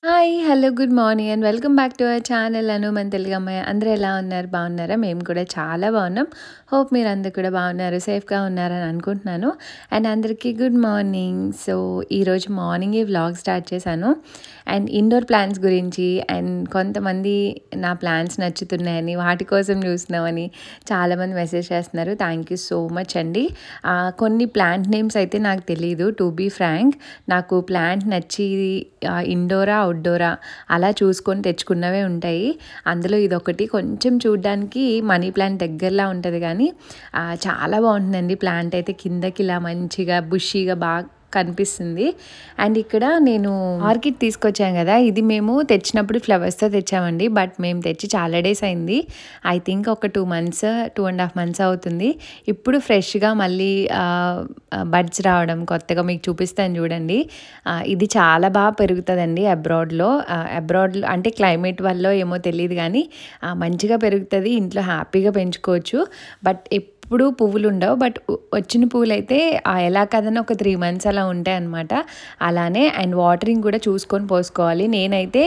Hi! Hello! Good morning and welcome back to our channel Anu మన తెలుగు అమ్మాయి. అందరూ ఎలా ఉన్నారు? బాగున్నారా? మేము కూడా చాలా బాగున్నాం. హోప్ మీరందరూ కూడా బాగున్నారు, సేఫ్‌గా ఉన్నారని అనుకుంటున్నాను. అండ్ అందరికీ గుడ్ మార్నింగ్. సో, ఈరోజు మార్నింగే వ్లాగ్ స్టార్ట్ చేశాను. అండ్ ఇండోర్ ప్లాంట్స్ గురించి అండ్ కొంతమంది నా ప్లాంట్స్ నచ్చుతున్నాయని, వాటి కోసం చూస్తున్నామని చాలామంది మెసేజ్ చేస్తున్నారు. థ్యాంక్ యూ సో మచ్ అండి. కొన్ని ప్లాంట్ నేమ్స్ అయితే నాకు తెలీదు. టు బీ ఫ్రాంక్, నాకు ప్లాంట్ నచ్చి ఇండోరా, అవుట్డోరా అలా చూసుకొని తెచ్చుకున్నవే ఉంటాయి. అందులో ఇదొకటి కొంచెం చూడ్డానికి మనీ ప్లాంట్ దగ్గరలా ఉంటుంది కానీ చాలా బాగుంటుందండి. ప్లాంట్ అయితే కిందకి ఇలా మంచిగా బుషీగా బాగా కనిపిస్తుంది. అండ్ ఇక్కడ నేను ఆర్కిడ్ తీసుకొచ్చాం కదా, ఇది మేము తెచ్చినప్పుడు ఫ్లవర్స్తో తెచ్చామండి. బట్ మేము తెచ్చి చాలా డేస్ అయింది. ఐ థింక్ ఒక 2 months 2.5 months అవుతుంది. ఇప్పుడు ఫ్రెష్గా మళ్ళీ బడ్స్ రావడం కొత్తగా మీకు చూపిస్తాను చూడండి. ఇది చాలా బాగా పెరుగుతుందండి అబ్రాడ్లో అంటే క్లైమేట్ వల్ల ఏమో తెలియదు కానీ మంచిగా పెరుగుతుంది. ఇంట్లో హ్యాపీగా పెంచుకోవచ్చు. బట్ ఎప్పుడు పువ్వులు ఉండవు. బట్ వచ్చిన పువ్వులు అయితే ఎలా కదన్నా ఒక 3 months అలా ఉంటాయి అన్నమాట. అలానే అండ్ వాటరింగ్ కూడా చూసుకొని పోసుకోవాలి. నేనైతే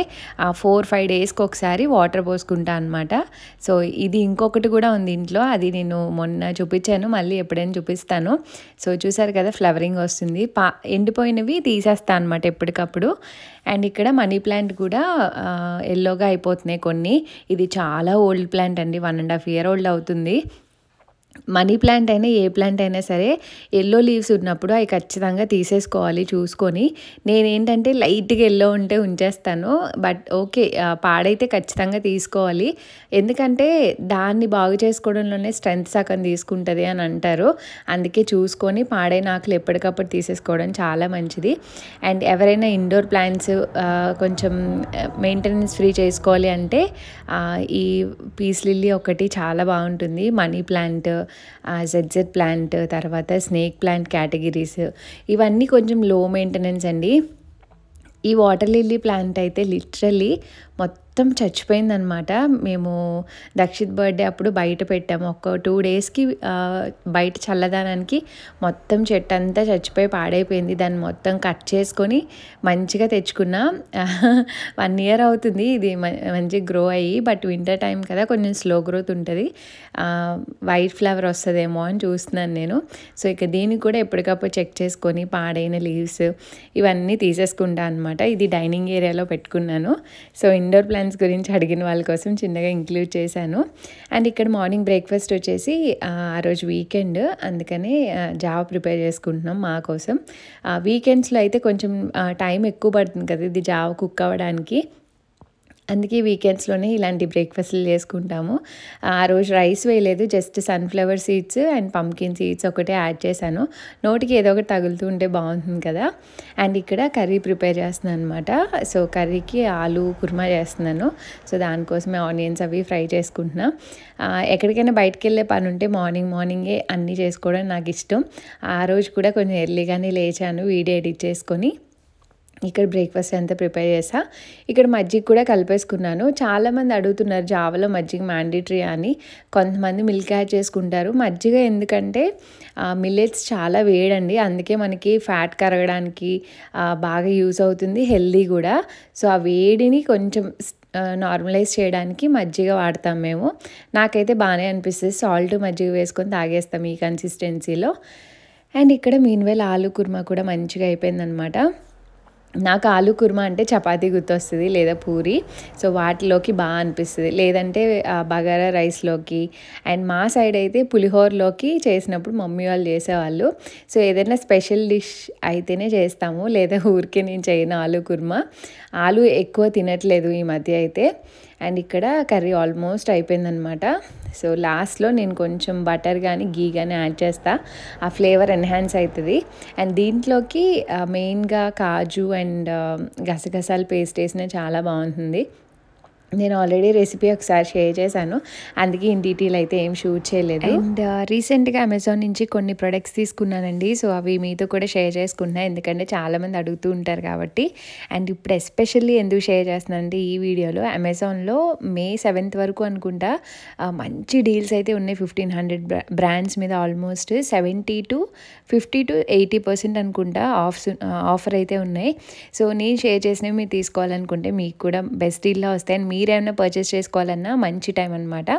4-5 daysకి ఒకసారి వాటర్ పోసుకుంటాను అనమాట. సో ఇది ఇంకొకటి కూడా ఉంది ఇంట్లో, అది నేను మొన్న చూపించాను, మళ్ళీ ఎప్పుడైనా చూపిస్తాను. సో చూసారు కదా, ఫ్లవరింగ్ వస్తుంది. ఎండిపోయినవి తీసేస్తాను అనమాట ఎప్పటికప్పుడు. అండ్ ఇక్కడ మనీ ప్లాంట్ కూడా ఎల్లోగా అయిపోతున్నాయి కొన్ని. ఇది చాలా ఓల్డ్ ప్లాంట్ అండి, 1.5 year old అవుతుంది. మనీ ప్లాంట్ అయినా ఏ ప్లాంట్ అయినా సరే ఎల్లో లీవ్స్ ఉన్నప్పుడు అవి ఖచ్చితంగా తీసేసుకోవాలి చూసుకొని. నేనేంటంటే లైట్గా ఎల్లో ఉంటే ఉంచేస్తాను. బట్ ఓకే, పాడైతే ఖచ్చితంగా తీసుకోవాలి. ఎందుకంటే దాన్ని బాగు చేసుకోవడంలోనే స్ట్రెంత్ సగం తీసుకుంటుంది అని అంటారు. అందుకే చూసుకొని పాడైన ఆకులు ఎప్పటికప్పుడు తీసేసుకోవడం చాలా మంచిది. అండ్ ఎవరైనా ఇండోర్ ప్లాంట్స్ కొంచెం మెయింటెనెన్స్ ఫ్రీ చేసుకోవాలి అంటే ఈ పీస్ లిల్లీ ఒకటి చాలా బాగుంటుంది. మనీ ప్లాంట్, జెడ్ ప్లాంట్, తర్వాత స్నేక్ ప్లాంట్ కేటగిరీస్ ఇవన్నీ కొంచెం లో మెయింటెనెన్స్ అండి. ఈ వాటర్ లిల్లీ ప్లాంట్ అయితే లిటరల్లీ మొత్తం చచ్చిపోయిందనమాట. మేము దక్షిత్ బర్త్డే అప్పుడు బయట పెట్టాము. ఒక 2 daysకి బయట చల్లదనానికి మొత్తం చెట్టు అంతా చచ్చిపోయి పాడైపోయింది. దాన్ని మొత్తం కట్ చేసుకొని మంచిగా తెచ్చుకున్నా. 1 year అవుతుంది ఇది మంచిగా గ్రో అయ్యి. బట్ వింటర్ టైం కదా, కొంచెం స్లో గ్రోత్ ఉంటుంది. వైట్ ఫ్లవర్ వస్తుందేమో అని చూస్తున్నాను నేను. సో ఇక దీన్ని కూడా ఎప్పటికప్పుడు చెక్ చేసుకొని పాడైన లీవ్స్ ఇవన్నీ తీసేసుకుంటా అనమాట. ఇది డైనింగ్ ఏరియాలో పెట్టుకున్నాను. సో ఇండోర్ ప్లాంట్స్ గురించి అడిగిన వాళ్ళ కోసం చిన్నగా ఇంక్లూడ్ చేశాను. అండ్ ఇక్కడ మార్నింగ్ బ్రేక్ఫాస్ట్ వచ్చేసి ఆ రోజు వీకెండ్, అందుకని జావా ప్రిపేర్ చేసుకుంటున్నాం మా కోసం. వీకెండ్స్లో అయితే కొంచెం టైం ఎక్కువ పడుతుంది కదా ఇది జావా కుక్ అవ్వడానికి. అందుకే వీకెండ్స్లోనే ఇలాంటి బ్రేక్ఫాస్ట్లు చేసుకుంటాము. ఆ రోజు రైస్ వేయలేదు, just sunflower seeds and pumpkin seeds ఒకటే యాడ్ చేశాను. నోటికి ఏదో ఒకటి తగులుతూ ఉంటే బాగుంటుంది కదా. అండ్ ఇక్కడ కర్రీ ప్రిపేర్ చేస్తున్నాను అనమాట. సో కర్రీకి ఆలు కుర్మా చేస్తున్నాను. సో దానికోసమే ఆనియన్స్ అవి ఫ్రై చేసుకుంటున్నా. ఎక్కడికైనా బయటకు వెళ్ళే పని ఉంటే మార్నింగే అన్నీ చేసుకోవడం నాకు ఇష్టం. ఆ రోజు కూడా కొంచెం ఎర్లీగానే లేచాను, వీడియో ఎడిట్ చేసుకొని ఇక్కడ బ్రేక్ఫాస్ట్ అంతా ప్రిపేర్ చేసా. ఇక్కడ మజ్జిగ కూడా కలిపేసుకున్నాను. చాలామంది అడుగుతున్నారు జావలో మజ్జిగ మ్యాండేటరీ అని. కొంతమంది మిల్క్ యాడ్ చేసుకుంటారు. మజ్జిగ ఎందుకంటే మిల్లెట్స్ చాలా వేడండి, అందుకే మనకి ఫ్యాట్ కరగడానికి బాగా యూజ్ అవుతుంది, హెల్దీ కూడా. సో ఆ వేడిని కొంచెం నార్మలైజ్ చేయడానికి మజ్జిగ వాడతాం మేము. నాకైతే బాగానే అనిపిస్తుంది. సాల్ట్ మజ్జిగ వేసుకొని తాగేస్తాం ఈ కన్సిస్టెన్సీలో. అండ్ ఇక్కడ మీన్వెల్ ఆలు కుర్మా కూడా మంచిగా అయిపోయిందనమాట. నాకు ఆలు కుర్మా అంటే చపాతీ గుర్తొస్తుంది, లేదా పూరి. సో వాటిలోకి బాగా అనిపిస్తుంది, లేదంటే బగారా రైస్లోకి. అండ్ మా సైడ్ అయితే పులిహోరలోకి చేసినప్పుడు మమ్మీ వాళ్ళు చేసేవాళ్ళు. సో ఏదైనా స్పెషల్ డిష్ అయితేనే చేస్తాము, లేదా ఊరికే నేను చేయను ఆలు కుర్మా. ఆలు ఎక్కువ తినట్లేదు ఈ మధ్య అయితే. అండ్ ఇక్కడ కర్రీ ఆల్మోస్ట్ అయిపోయిందనమాట. సో లాస్ట్లో నేను కొంచెం బటర్ కానీ గీ కానీ యాడ్ చేస్తా, ఆ ఫ్లేవర్ ఎన్హాన్స్ అవుతుంది. అండ్ దీంట్లోకి మెయిన్గా కాజు అండ్ గసగసాల పేస్ట్ వేసిన చాలా బాగుంటుంది. నేను ఆల్రెడీ రెసిపీ ఒకసారి షేర్ చేశాను, అందుకే ఇన్ డీటెయిల్ అయితే ఏం షూట్ చేయలేదు. అండ్ రీసెంట్గా అమెజాన్ నుంచి కొన్ని ప్రొడక్ట్స్ తీసుకున్నానండి. సో అవి మీతో కూడా షేర్ చేసుకుంటున్నాను, ఎందుకంటే చాలామంది అడుగుతూ ఉంటారు కాబట్టి. అండ్ ఇప్పుడు ఎస్పెషల్లీ ఎందుకు షేర్ చేస్తున్నానంటే ఈ వీడియోలో అమెజాన్లో May 7th వరకు అనుకుంటా మంచి డీల్స్ అయితే ఉన్నాయి. 1500 బ్రాండ్స్ మీద ఆల్మోస్ట్ 70 to 50 to 80% అనుకుంటా ఆఫర్ అయితే ఉన్నాయి. సో నేను షేర్ చేసినవి మీరు తీసుకోవాలనుకుంటే మీకు కూడా బెస్ట్ డీల్లో వస్తాయి. అండ్ మీరేమైనా పర్చేస్ చేసుకోవాలన్నా మంచి టైం అనమాట,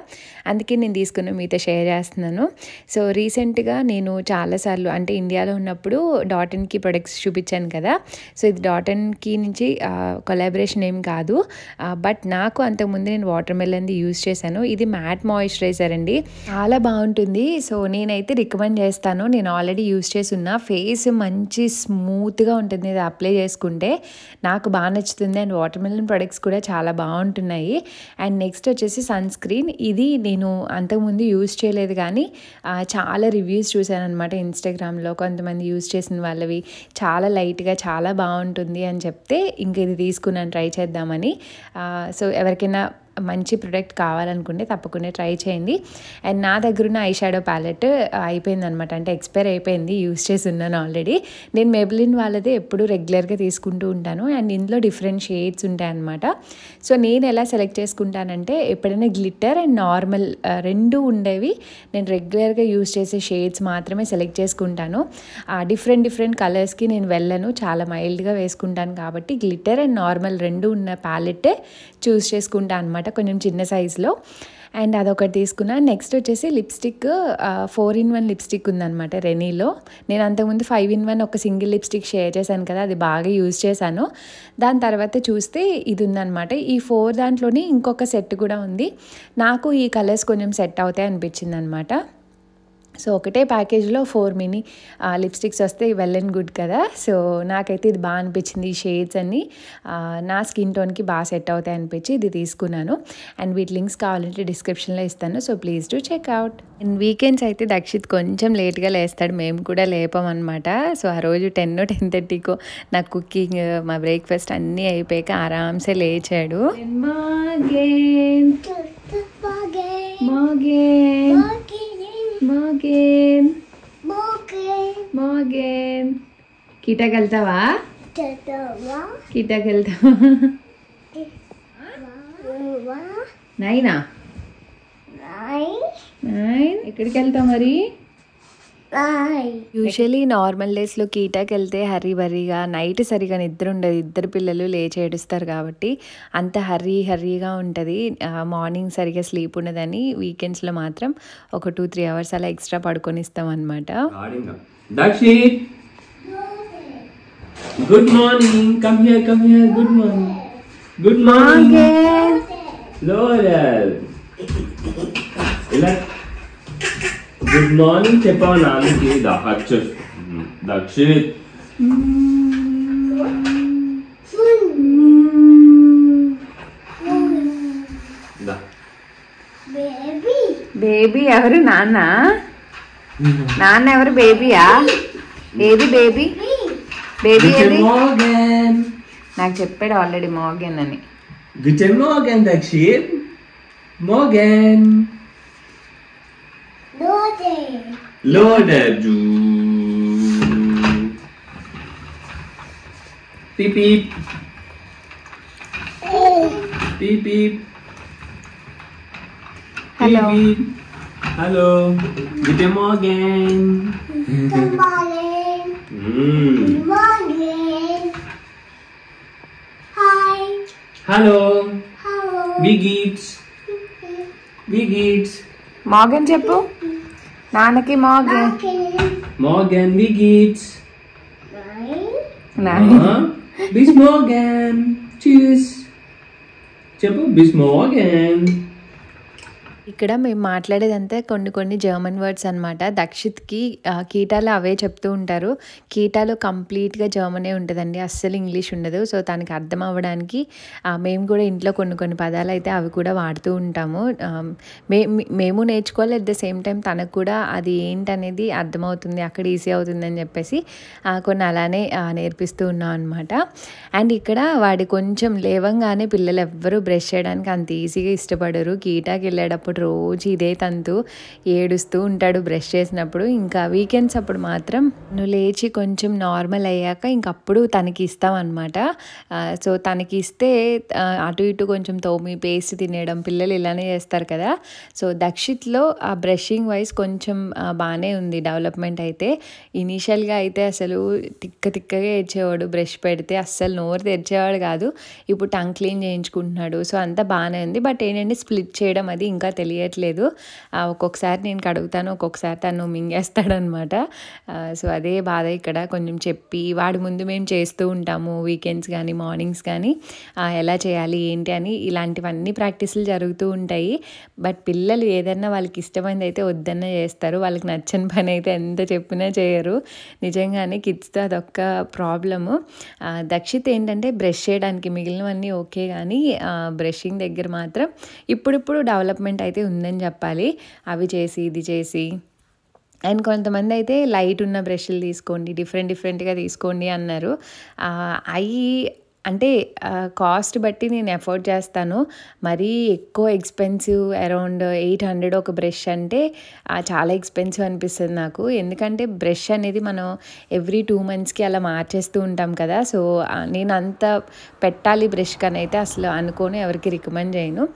అందుకే నేను తీసుకున్న మీతో షేర్ చేస్తున్నాను. సో రీసెంట్గా నేను చాలాసార్లు అంటే ఇండియాలో ఉన్నప్పుడు డాట్&కీ ప్రొడక్ట్స్ చూపించాను కదా. సో ఇది డాట్&కీ నుంచి కొలాబరేషన్ ఏం కాదు, బట్ నాకు అంతకుముందు నేను వాటర్ మెలన్ది యూజ్ చేశాను. ఇది మ్యాట్ మాయిశ్చరైజర్ అండి, చాలా బాగుంటుంది. సో నేనైతే రికమెండ్ చేస్తాను, నేను ఆల్రెడీ యూజ్ చేస్తున్న. ఫేస్ మంచి స్మూత్గా ఉంటుంది ఇది అప్లై చేసుకుంటే, నాకు బాగా నచ్చుతుంది. అండ్ వాటర్ మెలన్ ప్రొడక్ట్స్ కూడా చాలా బాగుంటున్నాయి. అండ్ నెక్స్ట్ వచ్చేసి సన్ స్క్రీన్. ఇది నేను అంతకుముందు యూజ్ చేయలేదు, కానీ చాలా రివ్యూస్ చూశాను అనమాట ఇన్స్టాగ్రామ్లో. కొంతమంది యూజ్ చేసిన వాళ్ళవి చాలా లైట్గా చాలా బాగుంటుంది అని చెప్తే ఇంక ఇది తీసుకున్నాను ట్రై చేద్దామని. సో ఎవరికైనా మంచి ప్రోడక్ట్ కావాలనుకుంటే తప్పకుండా ట్రై చేయండి. అండ్ నా దగ్గర ఉన్న ఐ షాడో ప్యాలెట్ అయిపోయింది అనమాట, అంటే ఎక్స్పైర్ అయిపోయింది, యూజ్ చేసి ఉన్నాను ఆల్రెడీ. నేను మెబ్లిన్ వాళ్ళదే ఎప్పుడు రెగ్యులర్గా తీసుకుంటూ ఉంటాను. అండ్ ఇందులో డిఫరెంట్ షేడ్స్ ఉంటాయన్నమాట. సో నేను ఎలా సెలెక్ట్ చేసుకుంటానంటే ఎప్పుడైనా గ్లిట్టర్ అండ్ నార్మల్ రెండు ఉండేవి నేను రెగ్యులర్గా యూజ్ చేసే షేడ్స్ మాత్రమే సెలెక్ట్ చేసుకుంటాను. డిఫరెంట్ కలర్స్కి నేను వెళ్ళను, చాలా మైల్డ్గా వేసుకుంటాను కాబట్టి గ్లిట్టర్ అండ్ నార్మల్ రెండు ఉన్న ప్యాలెట్టే చూస్ చేసుకుంటాను అనమాట, కొంచెం చిన్న సైజులో. అండ్ అదొకటి తీసుకున్నా. నెక్స్ట్ వచ్చేసి లిప్స్టిక్ 4-in-1 లిప్స్టిక్ ఉందన్నమాట రెనీలో. నేను అంతకుముందు 5-in-1 ఒక సింగిల్ లిప్స్టిక్ షేర్ చేశాను కదా, అది బాగా యూజ్ చేశాను. దాని తర్వాత చూస్తే ఇది ఉందన్నమాట. ఈ 4 దాంట్లోనే ఇంకొక సెట్ కూడా ఉంది. నాకు ఈ కలర్స్ కొంచెం సెట్ అవుతాయి అనిపించింది అనమాట. సో ఒకటే ప్యాకేజ్లో 4 మినీ లిప్స్టిక్స్ వస్తే వెల్ అండ్ గుడ్ కదా. సో నాకైతే ఇది బాగా అనిపించింది, ఈ షేడ్స్ అన్నీ నా స్కిన్ టోన్కి బాగా సెట్ అవుతాయి అనిపించి ఇది తీసుకున్నాను. అండ్ వీటి లింక్స్ కావాలంటే డిస్క్రిప్షన్లో ఇస్తాను, so please do check out. And weekends అయితే దక్షిత్ కొంచెం లేట్గా లేస్తాడు, మేము కూడా లేపామన్నమాట. సో ఆ రోజు 10-10:30కో నా కుకింగ్ మా బ్రేక్ఫాస్ట్ అన్నీ అయిపోయాక ఆరామ్సే లేచాడు. మోగేన్ కిటాకి వెళ్తావా? కిటాకి వెళ్తావా? నైనా ఎక్కడికి వెళ్తావు మరి? యూజువలీ నార్మల్ డేస్లో కీటాకి వెళ్తే హర్రీ బర్రీగా నైట్ సరిగా నిద్ర ఉండదు, ఇద్దరు పిల్లలు లేచి ఏడుస్తారు కాబట్టి అంత హర్రీగా ఉంటుంది, మార్నింగ్ సరిగా స్లీప్ ఉండదని వీకెండ్స్లో మాత్రం ఒక 2-3 అవర్స్ అలా ఎక్స్ట్రా పడుకొని ఇస్తాం అనమాట. Good morning, come here, good morning, good morning. L'Oreal ఇలా గుడ్ మార్నింగ్ చెప్పావు నాన్నకి. దక్షిత్ బేబీ ఎవరు? నాన్న ఎవరు? బేబీయా? ఏది బేబీ? బేబీ ఏది? నాకు చెప్పాడు ఆల్రెడీ మోగన్ అని. Good morning Dakshit. Morgan loaded. Beep beep. Beep beep. Hello. Beep, beep. Hello. Good morning. Good morning. Good morning. Hi. Hello. Hello. Big eats. Big eats. Morgan చెప్పు నాన్నకి. Morgan, big eats. Bis morgen. Tschüss. చెప్పు bis morgen. ఇక్కడ మేము మాట్లాడేదంతా కొన్ని German words అనమాట. దక్షిత్కి కీటాలు అవే చెప్తూ ఉంటారు. కీటాలు కంప్లీట్గా జర్మనే ఉంటుందండి, అస్సలు ఇంగ్లీష్ ఉండదు. సో తనకి అర్థం అవ్వడానికి మేము కూడా ఇంట్లో కొన్ని పదాలు అయితే అవి కూడా వాడుతూ ఉంటాము. మేము నేర్చుకోవాలి, అట్ ద సేమ్ టైం తనకు కూడా అది ఏంటనేది అర్థమవుతుంది, అక్కడ ఈజీ అవుతుంది అని చెప్పేసి కొన్ని అలానే నేర్పిస్తూ ఉన్నాం అనమాట. అండ్ ఇక్కడ వాడి కొంచెం లేవంగానే పిల్లలు ఎవ్వరూ బ్రష్ చేయడానికి అంత ఈజీగా ఇష్టపడరు. కీటాకి వెళ్ళేటప్పుడు రోజు ఇదే తంతు, ఏడుస్తూ ఉంటాడు బ్రష్ చేసినప్పుడు. ఇంకా వీకెండ్స్ అప్పుడు మాత్రం నువ్వు లేచి కొంచెం నార్మల్ అయ్యాక ఇంకప్పుడు తనకి ఇస్తాం అనమాట. సో తనకి ఇస్తే అటు ఇటు కొంచెం తోమి పేస్ట్ తినేయడం, పిల్లలు ఇలానే చేస్తారు కదా. సో దక్షిత్లో ఆ బ్రషింగ్ వైజ్ కొంచెం బాగానే ఉంది డెవలప్మెంట్ అయితే. ఇనీషియల్గా అయితే అసలు తిక్కగా ఏడ్చేవాడు, బ్రష్ పెడితే అస్సలు నోరు తెరిచేవాడు కాదు. ఇప్పుడు టంగ్ క్లీన్ చేయించుకుంటున్నాడు. సో అంతా బాగానే ఉంది. బట్ ఏంటంటే స్ప్లిట్ చేయడం అది ఇంకా తెలియట్లేదు. ఒక్కొక్కసారి నేను కడుగుతాను, ఒక్కొక్కసారి తను మింగేస్తాడనమాట. సో అదే బాధ ఇక్కడ. కొంచెం చెప్పి వాడి ముందు మేము చేస్తూ ఉంటాము వీకెండ్స్ కానీ మార్నింగ్స్ కానీ ఎలా చేయాలి ఏంటి అని, ఇలాంటివన్నీ ప్రాక్టీసులు జరుగుతూ ఉంటాయి. బట్ పిల్లలు ఏదన్నా వాళ్ళకి ఇష్టమైనది అయితే వద్దన్నా చేస్తారు, వాళ్ళకి నచ్చని పని అయితే ఎంత చెప్పినా చేయరు. నిజంగానే కిడ్స్తో అదొక్క ప్రాబ్లము. దక్షిత్ ఏంటంటే బ్రష్ చేయడానికి మిగిలినవన్నీ ఓకే, కానీ బ్రషింగ్ దగ్గర మాత్రం ఇప్పుడిప్పుడు డెవలప్మెంట్ అయితే ఉందని చెప్పాలి. అవి చేసి ఇది చేసి. అండ్ కొంతమంది అయితే లైట్ ఉన్న బ్రష్లు తీసుకోండి, డిఫరెంట్గా తీసుకోండి అన్నారు. అవి అంటే కాస్ట్ బట్టి నేను ఎఫోర్డ్ చేస్తాను. మరీ ఎక్కువ ఎక్స్పెన్సివ్, అరౌండ్ 800 ఒక బ్రష్ అంటే చాలా ఎక్స్పెన్సివ్ అనిపిస్తుంది నాకు. ఎందుకంటే బ్రష్ అనేది మనం ఎవ్రీ 2 monthsకి అలా మార్చేస్తూ ఉంటాం కదా. సో నేను అంత పెట్టాలి బ్రష్ కని అయితే అసలు అనుకోని ఎవరికి రికమెండ్ చేయను.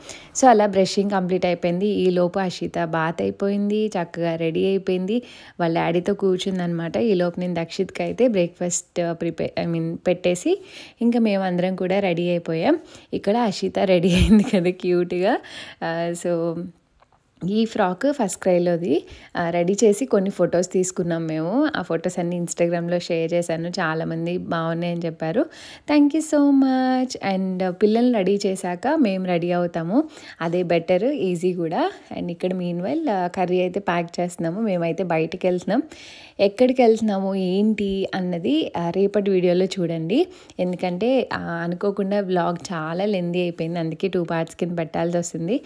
సో అలా బ్రషింగ్ కంప్లీట్ అయిపోయింది. ఈలోపు అషిత బాత్ అయిపోయింది, చక్కగా రెడీ అయిపోయింది, వాళ్ళ డాడీతో కూర్చుందనమాట. ఈలోపు నేను దక్షిత్కి అయితే బ్రేక్ఫాస్ట్ పెట్టేసి ఇంకా మేమందరం కూడా రెడీ అయిపోయాం. ఇక్కడ అషిత రెడీ అయింది కదా క్యూట్గా. సో ఈ ఫ్రాక్ ఫస్ట్ క్రైలోది రెడీ చేసి కొన్ని ఫొటోస్ తీసుకున్నాం మేము. ఆ ఫొటోస్ అన్నీ ఇన్స్టాగ్రామ్లో షేర్ చేశాను, చాలామంది బాగున్నాయని చెప్పారు. Thank you so much. And పిల్లల్ని రెడీ చేశాక మేము రెడీ అవుతాము, అదే బెటర్, ఈజీ కూడా. అండ్ ఇక్కడ మీన్వైల్ కర్రీ అయితే ప్యాక్ చేస్తున్నాము. మేమైతే బయటికి వెళ్తున్నాం. ఎక్కడికి వెళ్తున్నాము ఏంటి అన్నది రేపటి వీడియోలో చూడండి. ఎందుకంటే అనుకోకుండా వ్లాగ్ చాలా లెందీ అయిపోయింది, అందుకే 2 parts కింద పెట్టాల్సి వస్తుంది.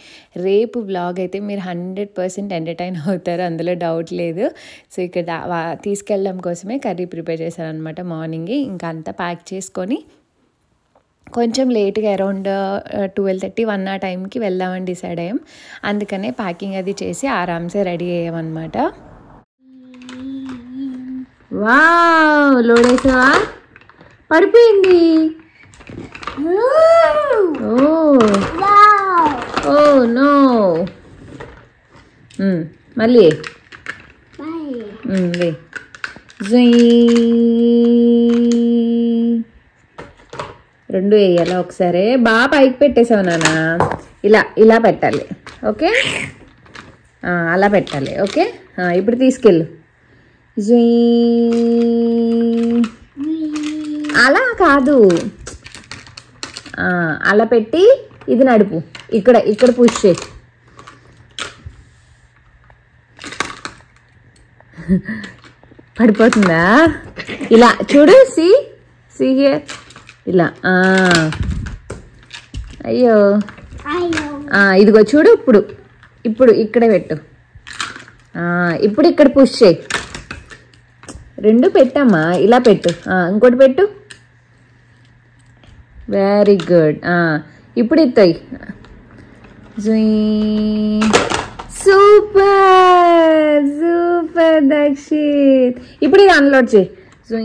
రేపు వ్లాగ్ అయితే మీరు 100% ఎంటర్టైన్ అవుతారు, అందులో డౌట్ లేదు. సో ఇక్కడ తీసుకెళ్ళడం కోసమే కర్రీ ప్రిపేర్ చేశాను అనమాట మార్నింగే. ఇంకా అంతా ప్యాక్ చేసుకొని కొంచెం లేట్గా అరౌండ్ 12:30-1 ఆ టైంకి వెళ్దామని డిసైడ్ అయ్యాం. అందుకనే ప్యాకింగ్ అది చేసి ఆరామ్సే రెడీ అయ్యామన్నమాట. వావ్, లోడ్ వేసావా? పడిపోయింది. Oh no. మళ్ళీ వే. రెండు వేయాలా ఒకసారి? బాగా పైకి పెట్టేసావు నాన్న. ఇలా పెట్టాలి, ఓకే? అలా పెట్టాలి, ఓకే? ఇప్పుడు తీసుకెళ్ళు. అలా కాదు, అలా పెట్టి ఇది నడుపు, ఇక్కడ పుష్ చేయి. పడిపోతుందా? ఇలా చూడు, సి హియర్, ఇలా. అయ్యో, ఇదిగో చూడు, ఇప్పుడు ఇక్కడే పెట్టు. ఇప్పుడు ఇక్కడ పుష్ చేయి. రెండు పెట్టమ్మా, ఇలా పెట్టు. ఇంకోటి పెట్టు. Very good. ఇప్పుడు ఇస్తాయి. సూపర్ దక్షిత్. ఇప్పుడు ఇది అన్లోడ్ చేయి.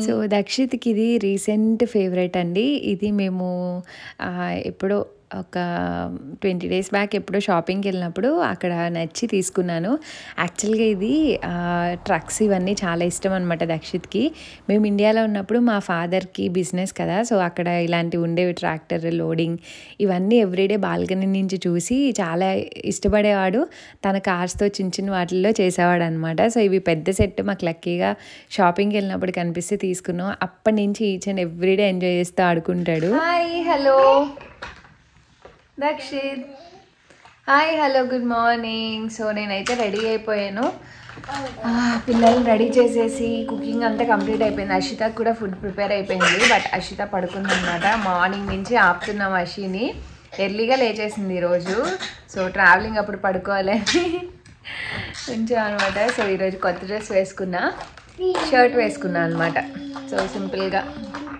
సో దక్షిత్కి ఇది రీసెంట్ ఫేవరెట్ అండి. ఇది మేము ఎప్పుడో ఒక 20 days బ్యాక్ ఎప్పుడో షాపింగ్కి వెళ్ళినప్పుడు అక్కడ నచ్చి తీసుకున్నాను. యాక్చువల్గా ఇది ట్రక్స్ ఇవన్నీ చాలా ఇష్టం అనమాట దక్షిత్కి. మేము ఇండియాలో ఉన్నప్పుడు మా ఫాదర్కి బిజినెస్ కదా, సో అక్కడ ఇలాంటివి ఉండేవి, ట్రాక్టర్ లోడింగ్ ఇవన్నీ ఎవ్రీడే బాల్కనీ నుంచి చూసి చాలా ఇష్టపడేవాడు. తన కార్స్తో చిన్న వాటిల్లో చేసేవాడు అనమాట. సో ఇవి పెద్ద సెట్ మాకు లక్కీగా షాపింగ్కి వెళ్ళినప్పుడు కనిపిస్తే తీసుకున్నాం. అప్పటి నుంచి ఈచ్ అండ్ ఎవ్రీడే ఎంజాయ్ చేస్తూ ఆడుకుంటాడు. Hi, hello Dakshith. Hi hello good morning. So నేనైతే రెడీ అయిపోయాను. పిల్లల్ని రెడీ చేసేసి కుకింగ్ అంతా కంప్లీట్ అయిపోయింది. అషితకు కూడా ఫుడ్ ప్రిపేర్ అయిపోయింది. బట్ అషిత పడుకుందనమాట. మార్నింగ్ నుంచి ఆపుతున్నాం అషిని. ఎర్లీగా లేచేసింది ఈరోజు. సో ట్రావెలింగ్ అప్పుడు పడుకోవాలని ఉంచాం అనమాట. సో ఈరోజు కొత్త డ్రెస్ వేసుకున్నా, షర్ట్ వేసుకున్నా అనమాట. సో సింపుల్గా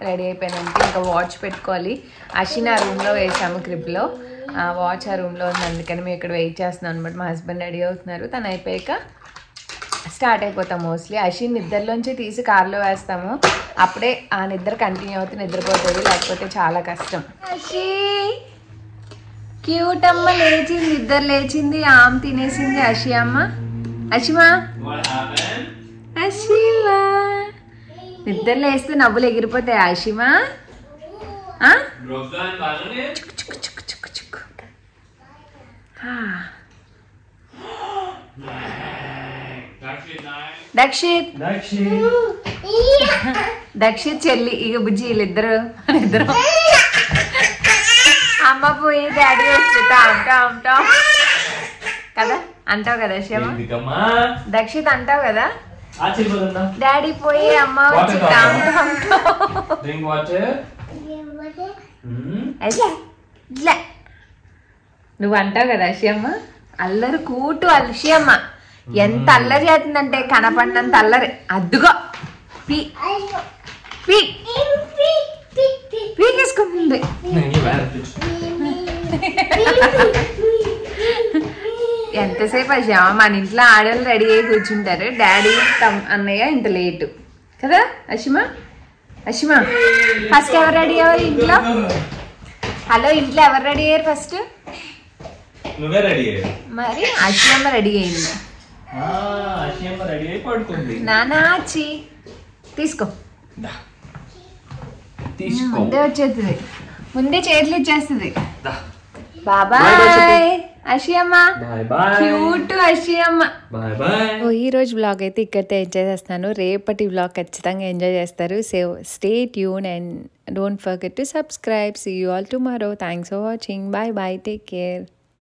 రెడీ అయిపోయినాక ఇంకా వాచ్ పెట్టుకోవాలి. అషిని ఆ రూమ్లో వేసాము క్రిబ్లో. వాచ్ ఆ రూమ్లో ఉంది, అందుకని మేము ఇక్కడ వెయిట్ చేస్తున్నాం అనమాట. మా హస్బెండ్ రెడీ అవుతున్నారు. తను అయిపోయాక స్టార్ట్ అయిపోతాం. మోస్ట్లీ అషిని నిద్రలోంచి తీసి కార్లో వేస్తాము. అప్పుడే ఆ నిద్ర కంటిన్యూ అవుతుంది, నిద్రపోతుంది. లేకపోతే చాలా కష్టం. అషి క్యూట్ అమ్మ లేచింది, నిద్ర లేచింది, ఆమె తినేసింది. అషి అమ్మ, అషిమా, అషిమా నిద్ర లేస్తే నవ్వులు ఎగిరిపోతాయి. అషిమా దక్షిత్ దక్షిత్ చెల్లి ఇక బుజ్జి వీళ్ళిద్దరు అమ్మ పోయి డాడీ వచ్చి అంటాం కదా, అంటావు కదా శ్యామ, దక్షిత్ అంటావు కదా, డాడీ పోయి అమ్మ వచ్చి నువ్వు అంటావు కదా శ్యామ. అల్లరి కూటు అల్షియమ్మ ఎంత అల్లరి చేస్తుందంటే కనపడినంత అల్లరి. అద్దుగో పీ పీ పీకేసుకుంటుంది. ఎంతసేపు అషియమ్మ మన ఇంట్లో ఆడవాళ్ళు రెడీ అయ్యి కూర్చుంటారు. డాడీ అన్నయ్య ఇంత లేటు కదా అషిమా. అషిమా ఫస్ట్ ఎవరు రెడీ అయ్యారు ఇంట్లో? హలో, ఇంట్లో ఎవరు రెడీ అయ్యారు ఫస్ట్? మరి అషియమ్మ రెడీ అయింది. నానా వచ్చి తీసుకో, ముందే వచ్చేస్తుంది, ముందే చేతులు ఇచ్చేస్తుంది. బాబాయ్ అషియమ్మ, క్యూట్ అషియమ్మ. ఈ రోజు వ్లాగ్ అయితే ఇక్కడితో ఎంజాయ్ చేస్తాను. రేపటి వ్లాగ్ ఖచ్చితంగా ఎంజాయ్ చేస్తారు. So stay tune and don't forget to subscribe. See you all tomorrow. Thanks for watching. Bye bye, take care.